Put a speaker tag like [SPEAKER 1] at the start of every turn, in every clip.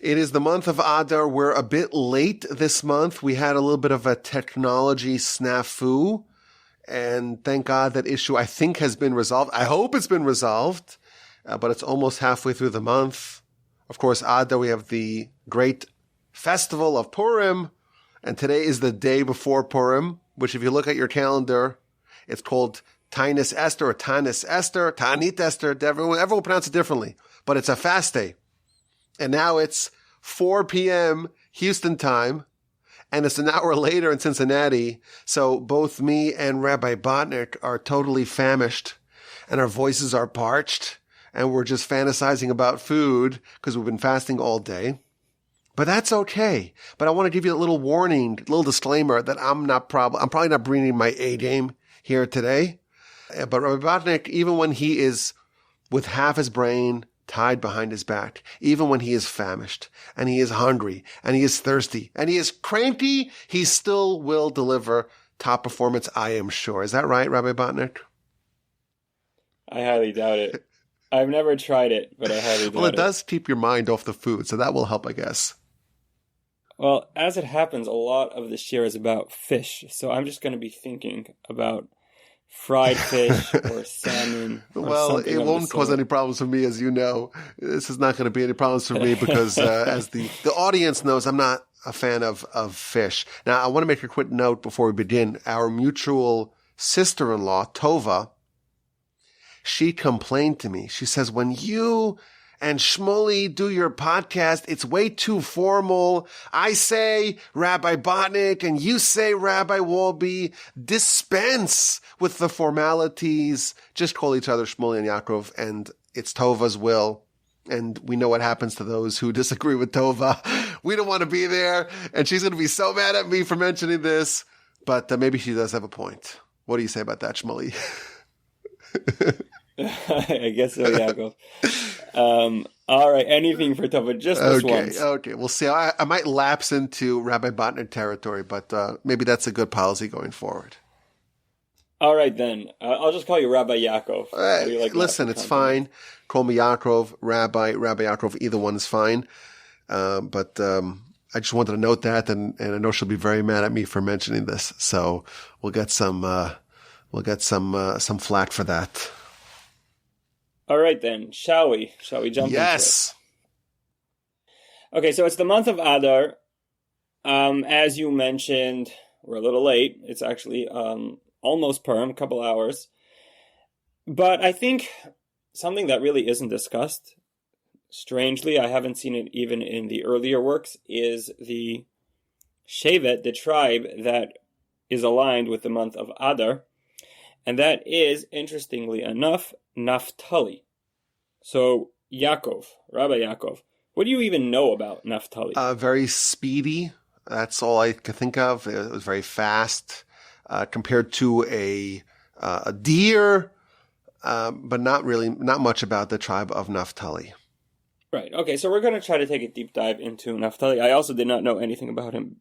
[SPEAKER 1] It is the month of Adar. We're a bit late this month. We had a little bit of a technology snafu, and thank God that issue, I think, has been resolved. I hope it's been resolved, but it's almost halfway through the month. Of course, Adar, we have the great festival of Purim, and today is the day before Purim, which if you look at your calendar, it's called Tanis Esther or Tanis Esther, Tanit Esther. Everyone will pronounce it differently, but it's a fast day. And now it's 4 p.m. Houston time, and it's an hour later in Cincinnati. So both me and Rabbi Botnick are totally famished, and our voices are parched, and we're just fantasizing about food because we've been fasting all day. But that's okay. But I want to give you a little warning, a little disclaimer that I'm probably not bringing my A game here today. But Rabbi Botnick, even when he is with half his brain tied behind his back, even when he is famished and he is hungry and he is thirsty and he is cranky, he still will deliver top performance, I am sure. Is that right, Rabbi Botnick?
[SPEAKER 2] I highly doubt it. I've never tried it, but I highly doubt it.
[SPEAKER 1] Well, it does keep your mind off the food, so that will help, I guess.
[SPEAKER 2] Well, as it happens, a lot of this year is about fish, so I'm just going to be thinking about fried fish or salmon.
[SPEAKER 1] Well, it won't cause any problems for me, as you know. This is not going to be any problems for me because, as the audience knows, I'm not a fan of fish. Now, I want to make a quick note before we begin. Our mutual sister-in-law, Tova, she complained to me. She says, when you and Shmuly do your podcast, it's way too formal. I say Rabbi Botnick and you say Rabbi Wolbe. Dispense with the formalities. Just call each other Shmuly and Yaakov, and it's Tova's will. And we know what happens to those who disagree with Tova. We don't want to be there, and she's going to be so mad at me for mentioning this, but maybe she does have a point. What do you say about that, Shmuly?
[SPEAKER 2] I guess so, Yaakov. All right, anything for Tova, just this once.
[SPEAKER 1] Okay, we'll see. I might lapse into Rabbi Botnick territory, but maybe that's a good policy going forward.
[SPEAKER 2] All right, then. I'll just call you Rabbi Yaakov.
[SPEAKER 1] Listen, it's fine. Call me Yaakov, Rabbi Yaakov. Either one is fine. But I just wanted to note that, and I know she'll be very mad at me for mentioning this. So we'll get some flack for that.
[SPEAKER 2] All right, then. Shall we? Shall we jump into it?
[SPEAKER 1] Yes.
[SPEAKER 2] Okay, so it's the month of Adar. As you mentioned, we're a little late. It's actually almost Purim, a couple hours. But I think something that really isn't discussed, strangely, I haven't seen it even in the earlier works, is the Shevet, the tribe that is aligned with the month of Adar. And that is, interestingly enough, Naftali. So, Rabbi Yaakov, what do you even know about Naftali?
[SPEAKER 1] Very speedy. That's all I could think of. It was very fast compared to a deer, but not much about the tribe of Naftali.
[SPEAKER 2] Right. Okay, so we're going to try to take a deep dive into Naftali. I also did not know anything about him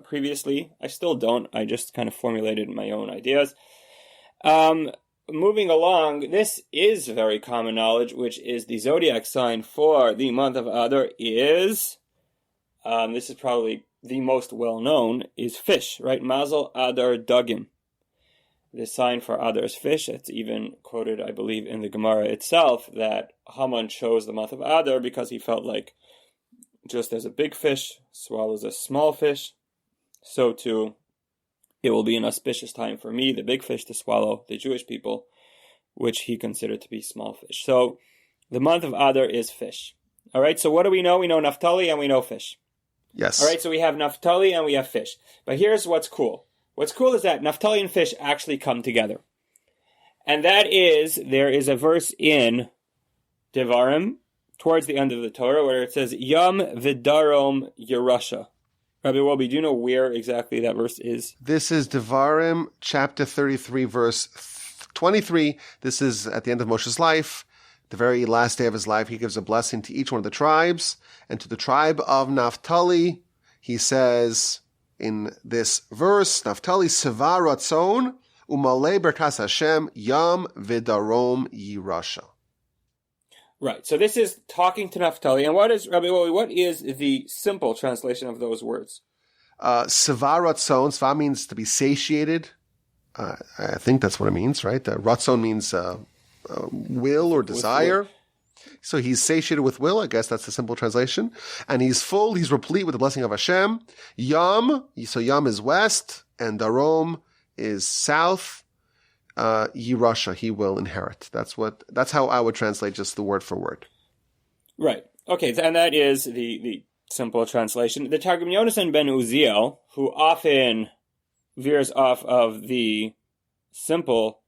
[SPEAKER 2] previously. I still don't. I just kind of formulated my own ideas. Moving along, this is very common knowledge, which is the zodiac sign for the month of Adar is, this is probably the most well-known, is fish, right? Mazel Adar Dagim. The sign for Adar is fish. It's even quoted, I believe, in the Gemara itself, that Haman chose the month of Adar because he felt like just as a big fish swallows a small fish, so too it will be an auspicious time for me, the big fish, to swallow the Jewish people, which he considered to be small fish. So the month of Adar is fish. All right, so what do we know? We know Naftali and we know fish.
[SPEAKER 1] Yes.
[SPEAKER 2] All right, so we have Naftali and we have fish. But here's what's cool. What's cool is that Naftali and fish actually come together. And that is, there is a verse in Devarim, towards the end of the Torah, where it says, Yam Vidarom Yerusha. Rabbi Wolbe, do you know where exactly that verse is?
[SPEAKER 1] This is Devarim, chapter 33, verse 23. This is at the end of Moshe's life. The very last day of his life, he gives a blessing to each one of the tribes. And to the tribe of Naftali, he says in this verse, Naftali seva ratzon umalei berkas Hashem yam vidarom yirasha.
[SPEAKER 2] Right. So this is talking to Naftali. And what is, Rabbi Woli, what is the simple translation of those words?
[SPEAKER 1] Seva ratzon. Seva means to be satiated. I think that's what it means, right? Ratzon means will or desire. So he's satiated with will. I guess that's the simple translation. And he's full. He's replete with the blessing of Hashem. Yam. So Yam is west, and Darom is south. Yerusha, he will inherit. That's how I would translate just the word for word.
[SPEAKER 2] Right. Okay. And that is the simple translation. The Targum Yonasan ben Uziel, who often veers off of the simple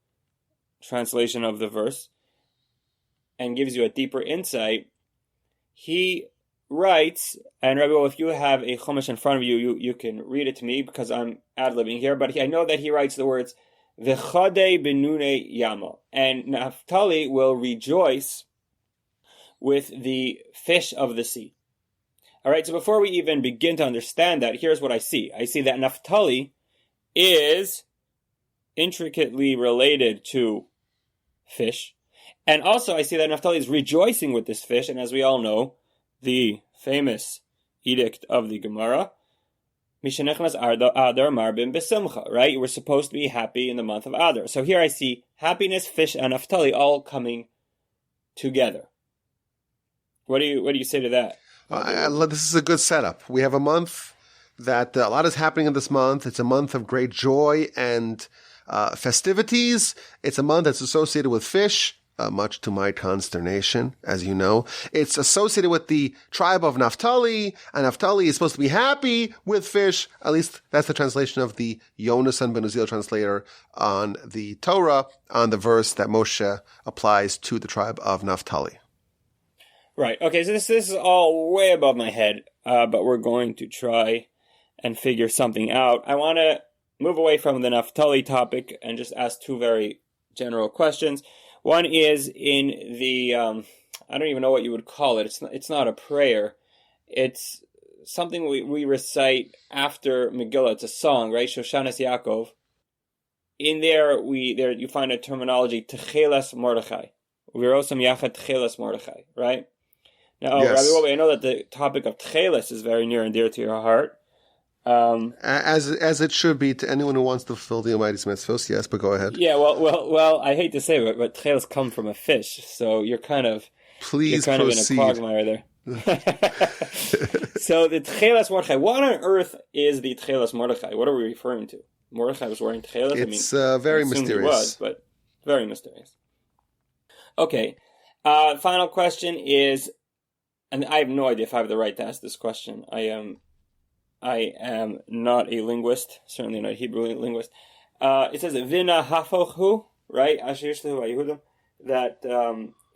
[SPEAKER 2] translation of the verse and gives you a deeper insight, he writes, and Rabbi, if you have a chumash in front of you, you can read it to me because I'm ad-libbing here, but I know that he writes the words, V'chadei benune yama, and Naftali will rejoice with the fish of the sea. All right, so before we even begin to understand that, here's what I see. I see that Naftali is intricately related to fish. And also I see that Naftali is rejoicing with this fish. And as we all know, the famous edict of the Gemara, Mishenechnas Adar marbim besimcha, right? We're supposed to be happy in the month of Adar. So here I see happiness, fish, and Naftali all coming together. What do you say to that?
[SPEAKER 1] This is a good setup. We have a month that a lot is happening in this month. It's a month of great joy and festivities. It's a month that's associated with fish, much to my consternation, as you know. It's associated with the tribe of Naftali, and Naftali is supposed to be happy with fish. At least that's the translation of the Yonasan ben Uziel translator on the Torah, on the verse that Moshe applies to the tribe of Naftali.
[SPEAKER 2] Right. Okay, so this is all way above my head, but we're going to try and figure something out. I want to move away from the Naftali topic and just ask two very general questions. One is in the, I don't even know what you would call it. It's not a prayer. It's something we recite after Megillah. It's a song, right? Shoshanas Yaakov. In there, you find a terminology, techeiles Mordechai. Virosam yachad techeiles Mordechai, right? Now,
[SPEAKER 1] yes.
[SPEAKER 2] Rabbi Woli, I know that the topic of techeiles is very near and dear to your heart.
[SPEAKER 1] As it should be to anyone who wants to fulfill the Almighty's mitzvos, yes, but go ahead.
[SPEAKER 2] Yeah, well, I hate to say it, but techeiles come from a fish, so you're kind of
[SPEAKER 1] proceed.
[SPEAKER 2] In a quagmire there. So the techeiles Mordechai, what on earth is the techeiles Mordechai? What are we referring to? Mordechai was wearing techeiles?
[SPEAKER 1] It's very mysterious.
[SPEAKER 2] He was, but very mysterious. Okay, final question is, and I have no idea if I have the right to ask this question. I am not a linguist, certainly not a Hebrew linguist. It says vina hafochu, right? That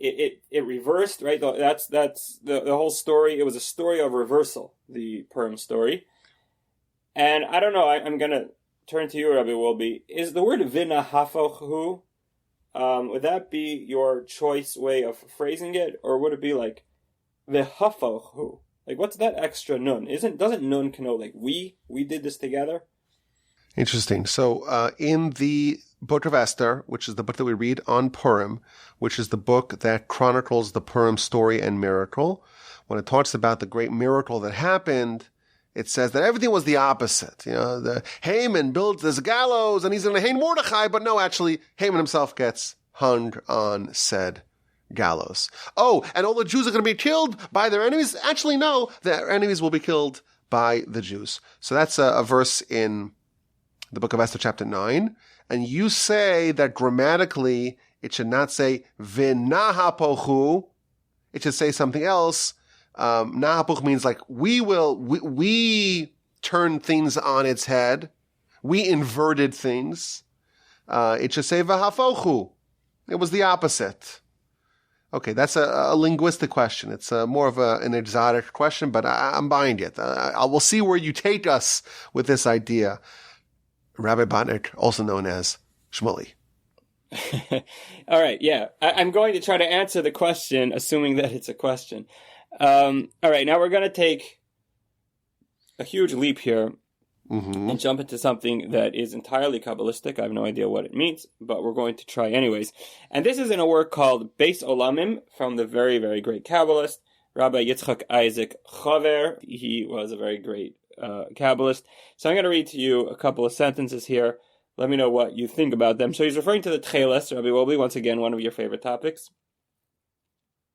[SPEAKER 2] it reversed, right? That's the whole story. It was a story of reversal, the Purim story. And I don't know. I'm gonna turn to you, Rabbi Wolbe. Is the word vina hafochu? Would that be your choice way of phrasing it, or would it be like v'hafochu? Like, what's that extra nun? Doesn't nun connote like we did this together?
[SPEAKER 1] Interesting. So in the book of Esther, which is the book that we read on Purim, which is the book that chronicles the Purim story and miracle, when it talks about the great miracle that happened, it says that everything was the opposite. You know, the Haman builds this gallows and he's going to hang Mordechai, but no, actually, Haman himself gets hung on said gallows. Oh, and all the Jews are going to be killed by their enemies? Actually, no, their enemies will be killed by the Jews. So that's a verse in the book of Esther, chapter 9. And you say that grammatically, it should not say v'nahapochu. It should say something else. Nahapoch means like we turn things on its head. We inverted things. It should say v'hafochu. It was the opposite. Okay, that's a linguistic question. It's more of an exotic question, but I'm buying it. I will see where you take us with this idea. Rabbi Botnick, also known as Shmuly.
[SPEAKER 2] All right, yeah. I'm going to try to answer the question, assuming that it's a question. All right, now we're going to take a huge leap here
[SPEAKER 1] Mm-hmm.
[SPEAKER 2] and jump into something that is entirely Kabbalistic. I have no idea what it means, but we're going to try anyways. And this is in a work called Beis Olamim from the very, very great Kabbalist, Rabbi Yitzchak Isaac Chaver. He was a very great Kabbalist. So I'm going to read to you a couple of sentences here. Let me know what you think about them. So he's referring to the techeiles, Rabbi Wolbe, once again, one of your favorite topics.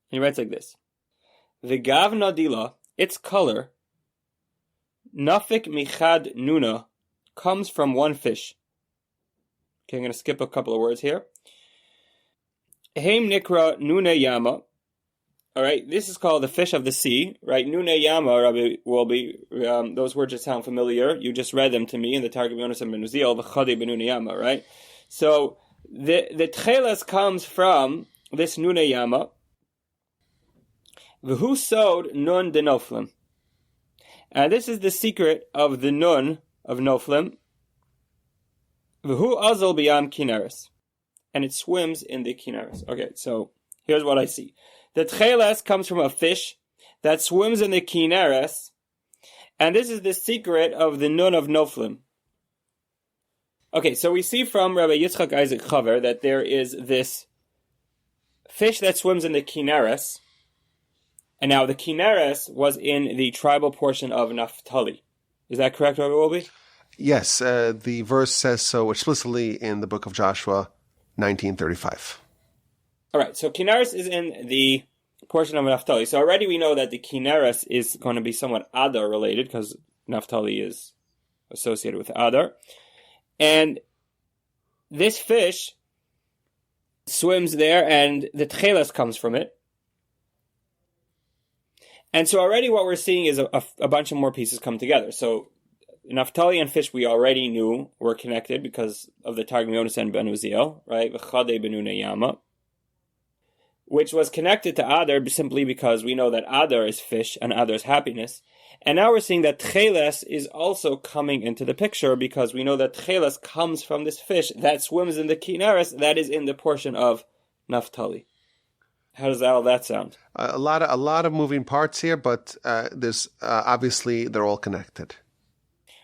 [SPEAKER 2] He writes like this. V'gav nadila, its color, nafik michad nuna, comes from one fish. Okay, I'm going to skip a couple of words here. Heim nikra nuna yama. All right, this is called the fish of the sea, right? Nuna yama, Rabbi Wolbe, those words just sound familiar. You just read them to me in the Targum Yonasan ben Uziel, v'chadi benuna yama, right? So the techeiles comes from this nuna yama. V'hu sod nun de noflim. And this is the secret of the nun of noflim. V'hu azal b'yam kineres. And it swims in the kineres. Okay, so here's what I see. The techeiles comes from a fish that swims in the kineres. And this is the secret of the nun of noflim. Okay, so we see from Rabbi Yitzchak Isaac Chaver that there is this fish that swims in the kineres. And now the kineres was in the tribal portion of Naftali. Is that correct, Rabbi Wolbe?
[SPEAKER 1] Yes, the verse says so explicitly in the book of Joshua, 19:35.
[SPEAKER 2] All right, so kineres is in the portion of Naftali. So already we know that the kineres is going to be somewhat Adar related because Naftali is associated with Adar. And this fish swims there and the techeiles comes from it. And so already what we're seeing is a bunch of more pieces come together. So Naftali and fish we already knew were connected because of the Targum Yonasan ben Uziel, right? V'chadei benuna yama, which was connected to Adar simply because we know that Adar is fish and Adar is happiness. And now we're seeing that techeiles is also coming into the picture because we know that techeiles comes from this fish that swims in the kineres that is in the portion of Naftali. How does all that sound?
[SPEAKER 1] A lot of moving parts here, but there's obviously they're all connected.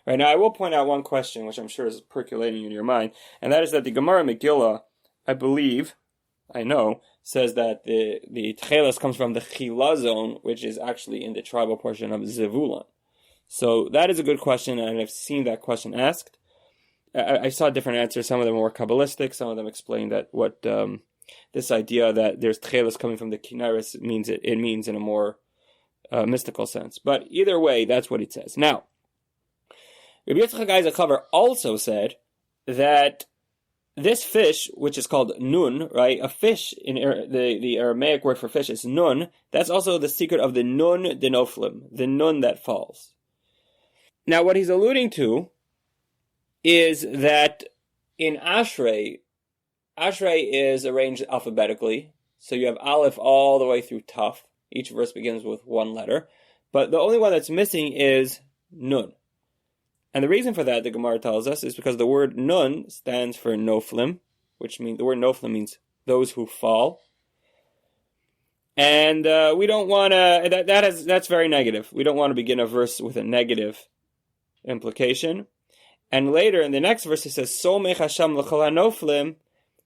[SPEAKER 2] Right, now I will point out one question, which I'm sure is percolating in your mind, and that is that the Gemara Megillah, I know, says that the techeiles comes from the chila zone, which is actually in the tribal portion of Zevulun. So that is a good question, and I've seen that question asked. I saw different answers. Some of them were Kabbalistic. Some of them explain that what this idea that there's techeiles coming from the kineres means it means in a more mystical sense. But either way, that's what it says. Now, Rabbi Yitzchak Isaac Chaver also said that this fish, which is called nun, right? A fish in the Aramaic word for fish is nun. That's also the secret of the nun de noflim, the nun that falls. Now, what he's alluding to is that in Ashrei is arranged alphabetically. So you have Aleph all the way through Taf. Each verse begins with one letter. But the only one that's missing is Nun. And the reason for that, the Gemara tells us, is because the word Nun stands for Noflim, which means the word Noflim means those who fall. And we don't want to, that's very negative. We don't want to begin a verse with a negative implication. And later in the next verse it says, Somech Hashem l'chol hanoflim,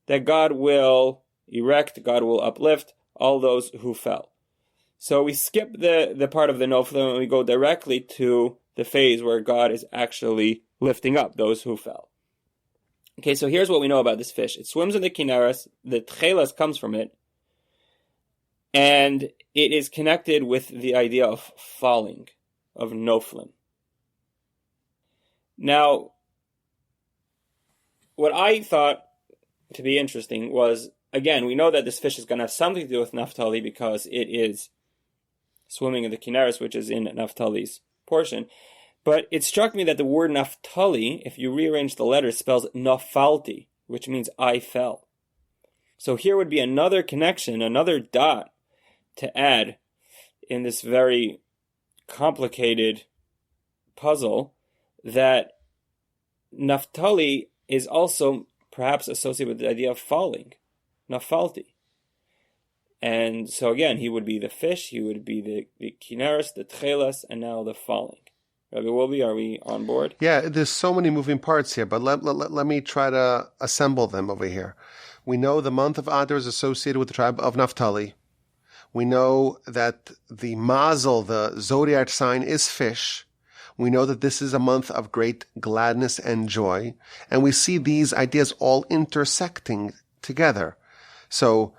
[SPEAKER 2] that God will erect, God will uplift all those who fell. So we skip the part of the noflim and we go directly to the phase where God is actually lifting up those who fell. Okay, so here's what we know about this fish. It swims in the kineres, the techeiles comes from it, and it is connected with the idea of falling, of noflim. Now, what I thought to be interesting was, again, we know that this fish is going to have something to do with Naftali because it is swimming in the kineres, which is in Naftali's portion. But it struck me that the word Naftali, if you rearrange the letters, spells nafalti, which means I fell. So here would be another connection, another dot to add in this very complicated puzzle, that Naftali is also perhaps associated with the idea of falling, nafalti. And so again, he would be the fish, he would be the kineres, the techeiles, and now the falling. Rabbi Wolbe, are we on board?
[SPEAKER 1] Yeah, there's so many moving parts here, but let me try to assemble them over here. We know the month of Adar is associated with the tribe of Naftali. We know that the mazel, the zodiac sign, is fish. We know that this is a month of great gladness and joy. And we see these ideas all intersecting together. So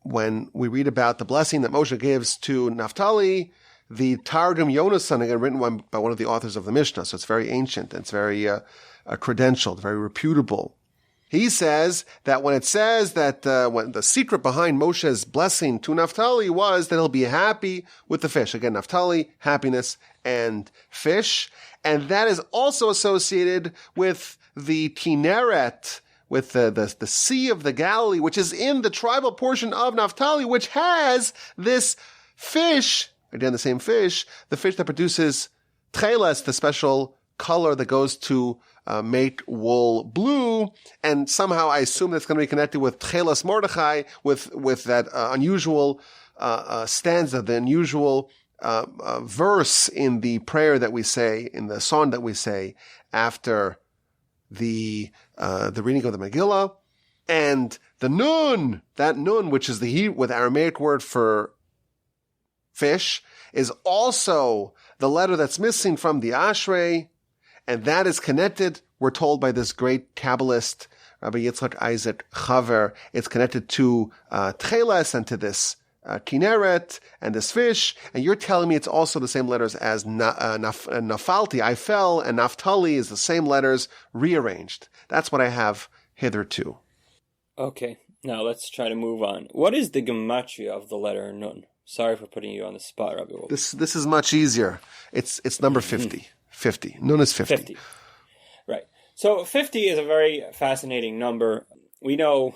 [SPEAKER 1] when we read about the blessing that Moshe gives to Naftali, the Targum Yonasan, again, written by one of the authors of the Mishnah, so it's very ancient, and it's very credentialed, very reputable. He says that when it says that when the secret behind Moshe's blessing to Naftali was that he'll be happy with the fish. Again, Naftali, happiness, and fish. And that is also associated with the Kinneret, with the Sea of the Galilee, which is in the tribal portion of Naftali, which has this fish, again, the same fish, the fish that produces techeiles, the special color that goes to make wool blue, and somehow I assume that's going to be connected with techeiles Mordechai, with that unusual stanza, the unusual verse in the prayer that we say, in the song that we say after the reading of the Megillah, and the nun, that nun, which is the Hebrew, the Aramaic word for fish, is also the letter that's missing from the Ashrei. And that is connected, we're told by this great Kabbalist, Rabbi Yitzchak Isaac Chaver. It's connected to techeiles and to this Kinneret and this fish. And you're telling me it's also the same letters as Nafalti, I fell, and Naftali is the same letters rearranged. That's what I have hitherto.
[SPEAKER 2] Okay, now let's try to move on. What is the gematria of the letter Nun? Sorry for putting you on the spot, Rabbi Wolbe.
[SPEAKER 1] This is much easier. It's number 50. 50. Nun is 50.
[SPEAKER 2] 50. Right. So 50 is a very fascinating number. We know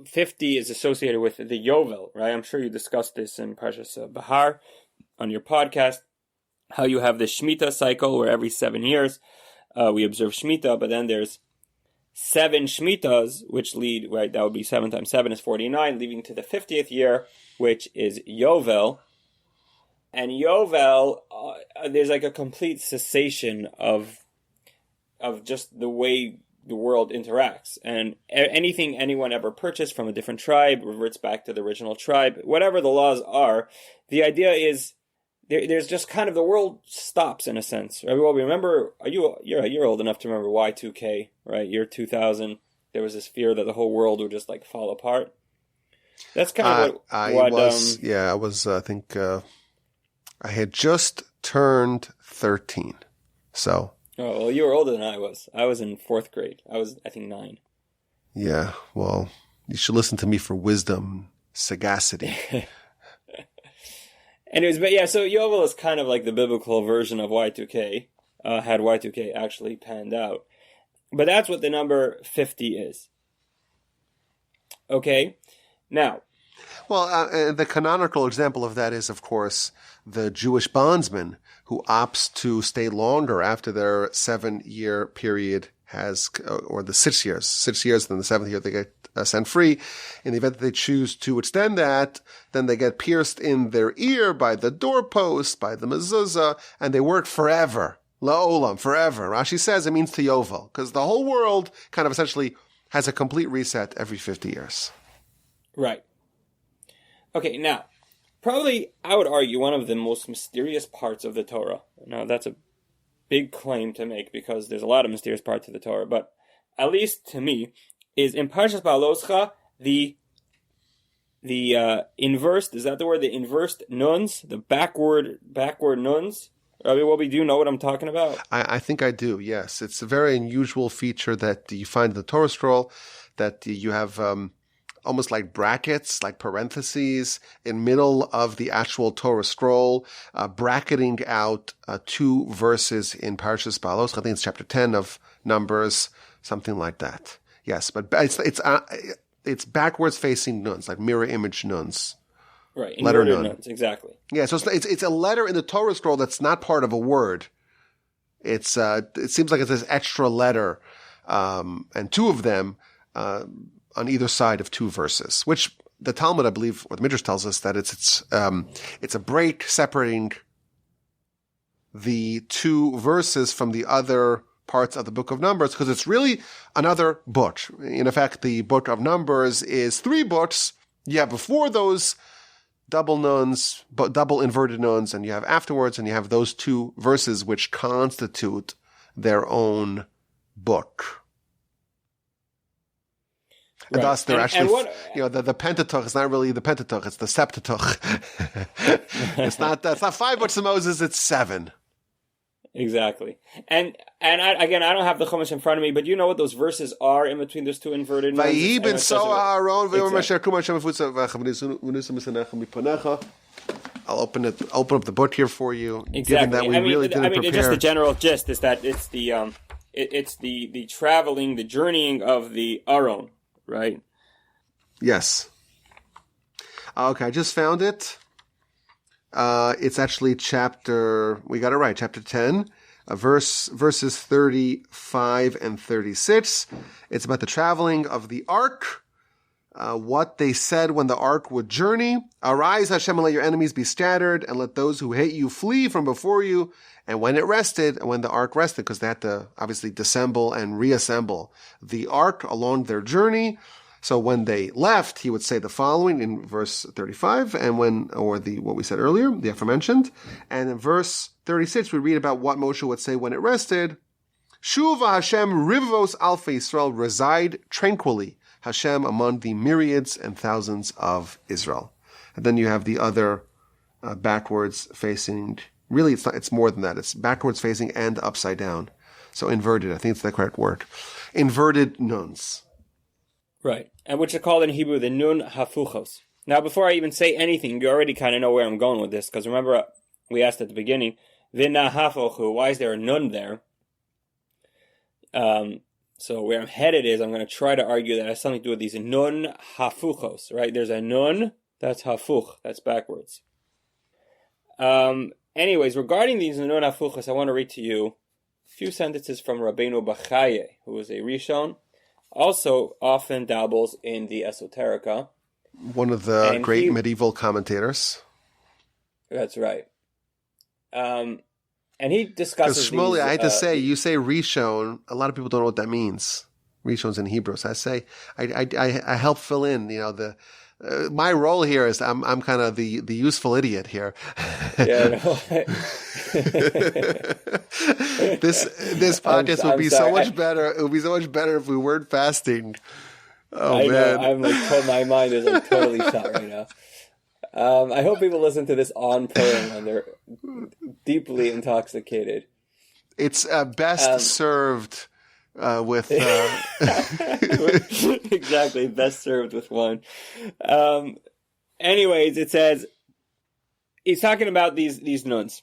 [SPEAKER 2] 50 is associated with the Yovel, right? I'm sure you discussed this in Parshas Bahar on your podcast, how you have the Shemitah cycle where every 7 years we observe Shemitah, but then there's 7 Shemitahs, which lead, right, that would be 7 times 7 is 49, leading to the 50th year, which is Yovel. And Yovel, there's like a complete cessation of just the way the world interacts. And anything anyone ever purchased from a different tribe reverts back to the original tribe. Whatever the laws are, the idea is there's just kind of the world stops in a sense. Right? Well, remember, you're old enough to remember Y2K, right? Year 2000. There was this fear that the whole world would just like fall apart. That's kind of
[SPEAKER 1] I think I had just turned 13. So.
[SPEAKER 2] Oh, well, you were older than I was. I was in 4th grade. I was, I think, 9.
[SPEAKER 1] Yeah, well, you should listen to me for wisdom, sagacity.
[SPEAKER 2] Anyways, but yeah, so Yovel is kind of like the biblical version of Y2K, had Y2K actually panned out. But that's what the number 50 is. Okay, now.
[SPEAKER 1] Well, the canonical example of that is, of course, the Jewish bondsman who opts to stay longer after their 7-year period has, or the 6 years, then the 7th year they get sent free. In the event that they choose to extend that, then they get pierced in their ear by the doorpost, by the mezuzah, and they work forever. La'olam, forever. Rashi says it means to Yovel, because the whole world kind of essentially has a complete reset every 50 years.
[SPEAKER 2] Right. Okay, now, probably I would argue one of the most mysterious parts of the Torah. Now, that's a big claim to make because there's a lot of mysterious parts of the Torah, but at least to me, is in Parshas Ba'aloscha, the inversed, is that the word? The inversed nuns, the backward nuns. Rabbi Wolbe, do you know what I'm talking about?
[SPEAKER 1] I think I do, yes. It's a very unusual feature that you find in the Torah scroll, that you have almost like brackets, like parentheses in middle of the actual Torah scroll, bracketing out 2 verses in Parshas Ba'aloscha. I think it's chapter 10 of Numbers, something like that. Yes, but it's backwards facing nuns, like mirror image nuns.
[SPEAKER 2] Right,
[SPEAKER 1] letter nun.
[SPEAKER 2] Nuns, exactly.
[SPEAKER 1] Yeah, so it's a letter in the Torah scroll that's not part of a word. It seems like it's this extra letter, and 2 of them on either side of 2 verses, which the Talmud, I believe, or the Midrash tells us that it's a break separating the two verses from the other parts of the book of Numbers, because it's really another book. In effect, the book of Numbers is 3 books. You have before those double nuns, but double inverted nuns, and you have afterwards, and you have those 2 verses which constitute their own book. And
[SPEAKER 2] right.
[SPEAKER 1] thus, they're the Pentateuch is not really the Pentateuch; it's the Septateuch. It's not 5 books of Moses; it's 7.
[SPEAKER 2] Exactly. And I don't have the Chumash in front of me, but you know what those verses are in between those 2 inverted nuns?
[SPEAKER 1] I'll open up the book here for you.
[SPEAKER 2] Exactly.
[SPEAKER 1] Given that we really didn't prepare.
[SPEAKER 2] Just the general gist is that it's the traveling, the journeying of the Aron, right?
[SPEAKER 1] Yes. Okay, I just found it. It's actually we got it right, chapter 10, verses 35 and 36. It's about the traveling of the ark, what they said when the ark would journey. Arise, Hashem, and let your enemies be scattered, and let those who hate you flee from before you. And when it rested, and when the ark rested, because they had to obviously disassemble and reassemble the ark along their journey. So when they left, he would say the following in verse 35, what we said earlier, the aforementioned. And in verse 36, we read about what Moshe would say when it rested. Shuva Hashem rivos alfei Yisrael, reside tranquilly, Hashem among the myriads and thousands of Israel. And then you have the other backwards facing, really it's more than that, it's backwards facing and upside down. So inverted, I think it's the correct word. Inverted nuns.
[SPEAKER 2] Right, and which are called in Hebrew the nun hafuchos. Now, before I even say anything, you already kind of know where I'm going with this, because remember, we asked at the beginning, v'na hafochu, why is there a nun there? So where I'm headed is, I'm going to try to argue that it has something to do with these nun hafuchos, right? There's a nun, that's hafuch, that's backwards. Anyways, regarding these nun hafuchos, I want to read to you a few sentences from Rabbeinu Bachaye, who was a Rishon, also often dabbles in the esoterica.
[SPEAKER 1] One of the great medieval commentators.
[SPEAKER 2] That's right. And he discusses
[SPEAKER 1] because Shmuly, I hate to say, you say Rishon, a lot of people don't know what that means. Rishon's in Hebrew. So I say, I help fill in, my role here is I'm kind of the useful idiot here.
[SPEAKER 2] Yeah, no.
[SPEAKER 1] This podcast would be so much better. It would be so much better if we weren't fasting. Oh
[SPEAKER 2] I
[SPEAKER 1] man,
[SPEAKER 2] know, my mind is totally shot right now. I hope people listen to this on Purim when they're deeply intoxicated.
[SPEAKER 1] It's best served with
[SPEAKER 2] exactly, best served with one. Anyways, it says he's talking about these nuns,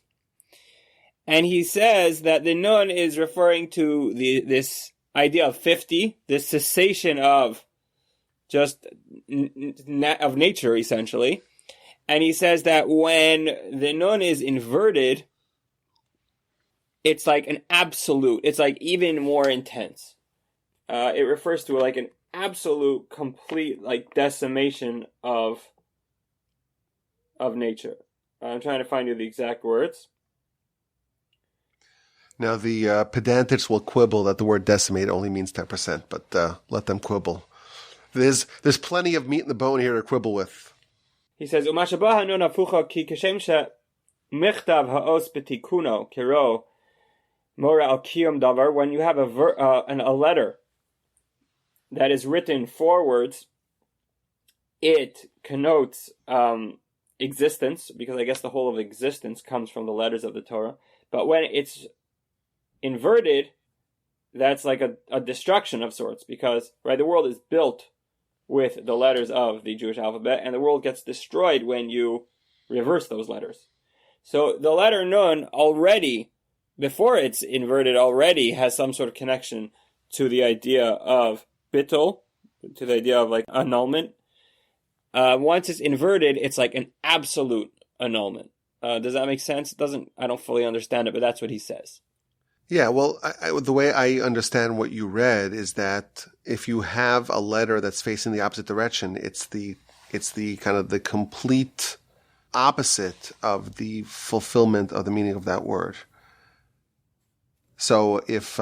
[SPEAKER 2] and he says that the nun is referring to this idea of 50, this cessation of just of nature, essentially. And he says that when the nun is inverted, it's like an absolute. It's like even more intense. It refers to like an absolute, complete, like decimation of nature. I'm trying to find you the exact words.
[SPEAKER 1] Now the pedantics will quibble that the word decimate only means 10%, but let them quibble. There's plenty of meat in the bone here to quibble with.
[SPEAKER 2] He says, "Umashabaha nun hafucha ki kashem she michtav haos betikuno kiro mora al kiyum davar." When you have a letter that is written forwards, it connotes existence, because I guess the whole of existence comes from the letters of the Torah. But when it's inverted, that's like a destruction of sorts, because the world is built with the letters of the Jewish alphabet, and the world gets destroyed when you reverse those letters. So the letter Nun already, before it's inverted, already has some sort of connection to the idea of bittul, to the idea of like annulment. Once it's inverted, it's like an absolute annulment. Does that make sense? I don't fully understand it, but that's what he says.
[SPEAKER 1] Yeah, well, the way I understand what you read is that if you have a letter that's facing the opposite direction, it's the kind of the complete opposite of the fulfillment of the meaning of that word. So if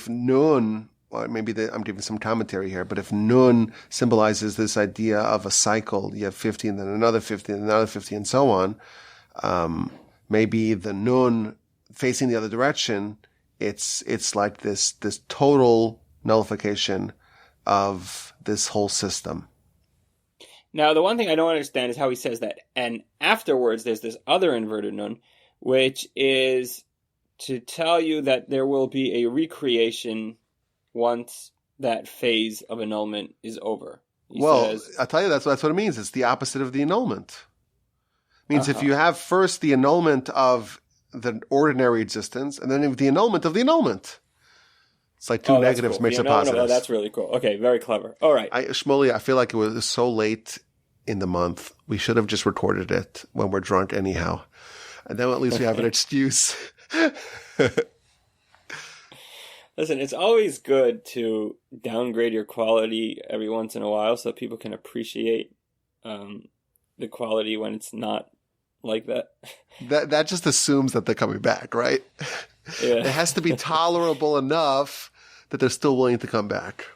[SPEAKER 1] Nun, well, I'm giving some commentary here, but if Nun symbolizes this idea of a cycle, you have 50 and then another 50 and another 50 and so on, maybe the Nun facing the other direction, it's like this total nullification of this whole system.
[SPEAKER 2] Now, the one thing I don't understand is how he says that. And afterwards, there's this other inverted nun, which is to tell you that there will be a recreation once that phase of annulment is over. He says,
[SPEAKER 1] I'll tell you, that's what it means. It's the opposite of the annulment. It means if you have first the annulment of the ordinary existence, and then the annulment of the annulment. It's like two negatives makes a positive.
[SPEAKER 2] Oh, that's really cool. Okay, very clever. All right.
[SPEAKER 1] Shmuly, I feel like it was so late in the month. We should have just recorded it when we're drunk anyhow. And then at least we have an excuse.
[SPEAKER 2] Listen, it's always good to downgrade your quality every once in a while so people can appreciate the quality when it's not like that.
[SPEAKER 1] That just assumes that they're coming back, right? Yeah. It has to be tolerable enough that they're still willing to come back.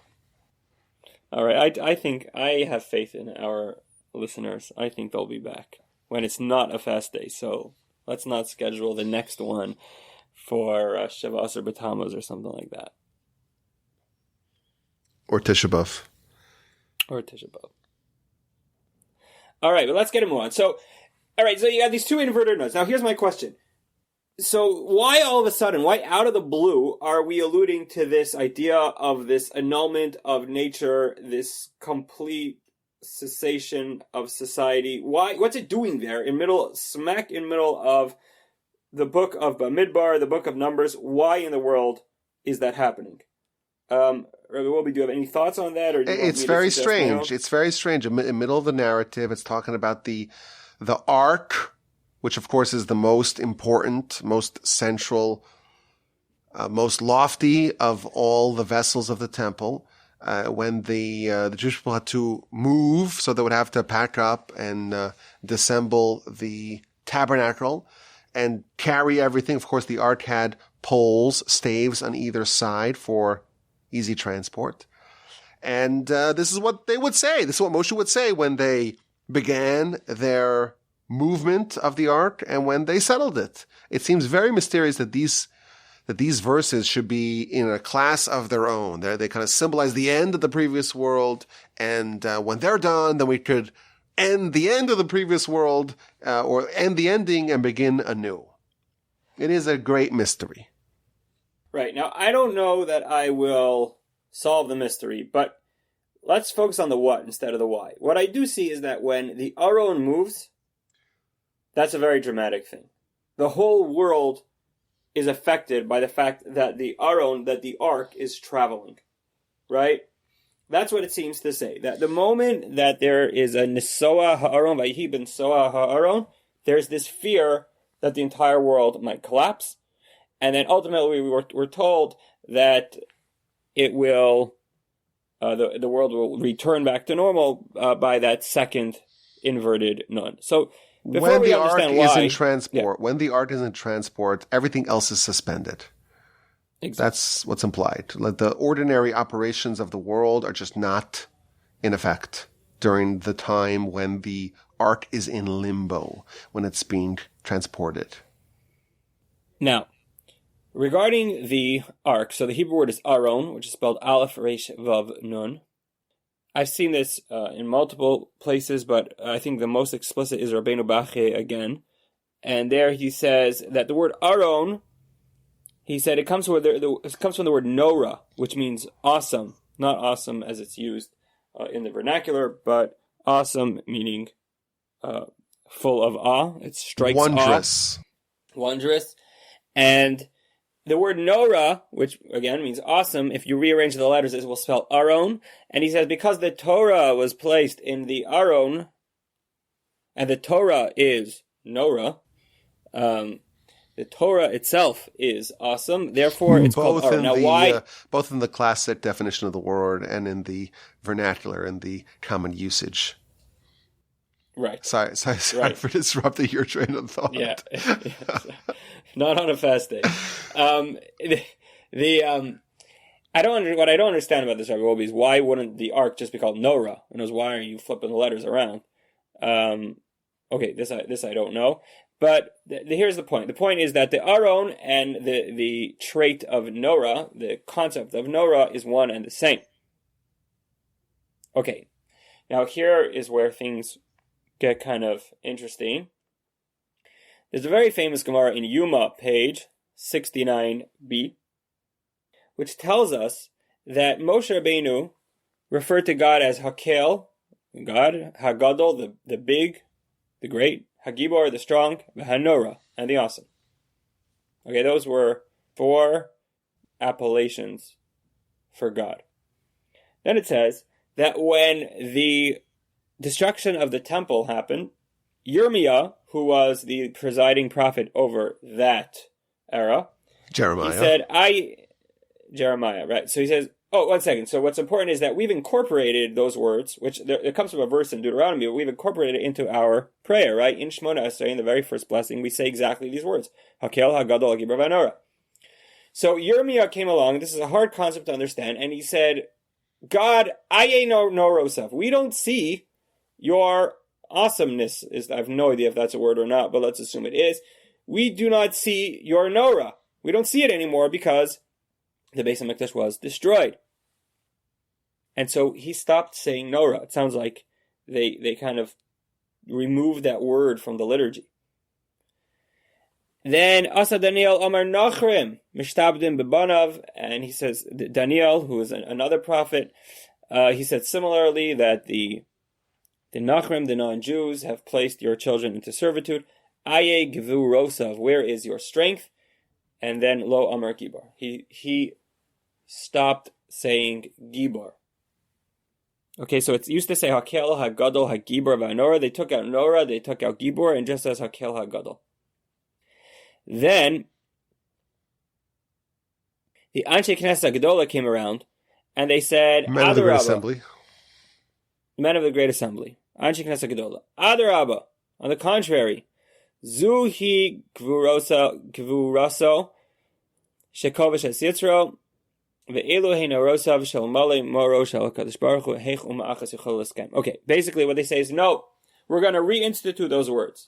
[SPEAKER 2] All right. I think I have faith in our listeners. I think they'll be back when it's not a fast day. So let's not schedule the next one for Shavas or B'Tammuz or something like that.
[SPEAKER 1] Or Tisha B'Av.
[SPEAKER 2] All right, but let's get him on. So, all right, so you got these two inverted nuns. Now, here's my question. So why all of a sudden, why out of the blue are we alluding to this idea of this annulment of nature, this complete cessation of society? What's it doing there smack in middle of the book of Bamidbar, the book of Numbers? Why in the world is that happening? Rabbi Wolbe, do you have any thoughts on that? Or
[SPEAKER 1] it's very strange. It's very strange. In the middle of the narrative, it's talking about the ark, which of course is the most important, most central, most lofty of all the vessels of the temple. When the Jewish people had to move, so they would have to pack up and disassemble the tabernacle and carry everything. Of course, the ark had poles, staves on either side for easy transport. And this is what they would say. This is what Moshe would say when they began their movement of the ark and when they settled it. It seems very mysterious that these verses should be in a class of their own. They kind of symbolize the end of the previous world, and when they're done, then we could end the end of the previous world, or end the ending and begin anew. It is a great mystery.
[SPEAKER 2] Right. Now, I don't know that I will solve the mystery, but let's focus on the what instead of the why. What I do see is that when the Aron moves, that's a very dramatic thing. The whole world is affected by the fact that the ark is traveling, right? That's what it seems to say. That the moment that there is a Nesoa Ha'aron, Vayhi ben Soa Ha'aron, there's this fear that the entire world might collapse. And then ultimately we're told that it will, the world will return back to normal by that second inverted nun. So,
[SPEAKER 1] when the ark is in transport, everything else is suspended. Exactly. That's what's implied. Like the ordinary operations of the world are just not in effect during the time when the ark is in limbo, when it's being transported.
[SPEAKER 2] Now, regarding the ark, so the Hebrew word is Aron, which is spelled Aleph Resh Vav Nun. I've seen this in multiple places, but I think the most explicit is Rabbeinu Bache again. And there he says that the word Aron, he said it comes from the word Nora, which means awesome. Not awesome as it's used in the vernacular, but awesome meaning full of awe. It strikes
[SPEAKER 1] wondrous.
[SPEAKER 2] Wondrous. And the word Nora, which again means awesome, if you rearrange the letters, it will spell Aron. And he says because the Torah was placed in the Aron, and the Torah is Nora, the Torah itself is awesome. Therefore, it's called Aron. Now, why?
[SPEAKER 1] Both in the classic definition of the word and in the vernacular and the common usage.
[SPEAKER 2] Right.
[SPEAKER 1] Sorry
[SPEAKER 2] Right.
[SPEAKER 1] for disrupting your train of thought.
[SPEAKER 2] Yeah. Not on a fast day. What I don't understand about this, Rabbi Wolbe, is why wouldn't the ark just be called Norah? And why are you flipping the letters around? Okay, this I don't know. But here's the point. The point is that the Aron and the trait of Norah, the concept of Norah, is one and the same. Okay, now here is where things get kind of interesting. There's a very famous Gemara in Yuma, page 69b, which tells us that Moshe Rabbeinu referred to God as Hakel, God, Hagadol, the big, the great, Hagibor, the strong, Hanora, and the awesome. Okay, those were 4 appellations for God. Then it says that when the destruction of the temple happened, Yirmiyah, who was the presiding prophet over that era,
[SPEAKER 1] Jeremiah.
[SPEAKER 2] He said, Jeremiah, right? So he says, oh, 1 second. So what's important is that we've incorporated those words, which it comes from a verse in Deuteronomy, but we've incorporated it into our prayer, right? In Shemona Esrei, in the very first blessing, we say exactly these words. Hakel, Hagadol, Hagibor, Vanora. So Yirmiyah came along, this is a hard concept to understand, and he said, God, Aye no Rosav. We don't see your awesomeness. I have no idea if that's a word or not, but let's assume it is. We do not see your Norah. We don't see it anymore because the Beis HaMikdash was destroyed. And so he stopped saying Norah. It sounds like they kind of removed that word from the liturgy. Then Asa Daniel Omar Nachrim Mishtabdim Bebanav, and he says Daniel, who is another prophet, he said similarly that the Nachrim, the non-Jews, have placed your children into servitude. Aye Gvu Rosav, where is your strength? And then Lo Amar Gibor. He stopped saying Gibor. Okay, so it used to say Hakel, Hagadol, Hagibor, Vanora. They took out Norah, they took out Gibor, and just says Hakel, Hagadol. Then the Anshe Knesset Gedola came around, and they said,
[SPEAKER 1] Men of the Great Assembly.
[SPEAKER 2] Men of the Great Assembly. Anshe Knesset Gedola. Adarabba. On the contrary, Zuhi Gvuraso Shekovish Esitzro Ve'elu Heinarosav Shalmale Moro Shalakadosh Baruch Hu Heich Uma'achas Yichol Eskem. Okay, basically what they say is no, we're going to reinstitute those words.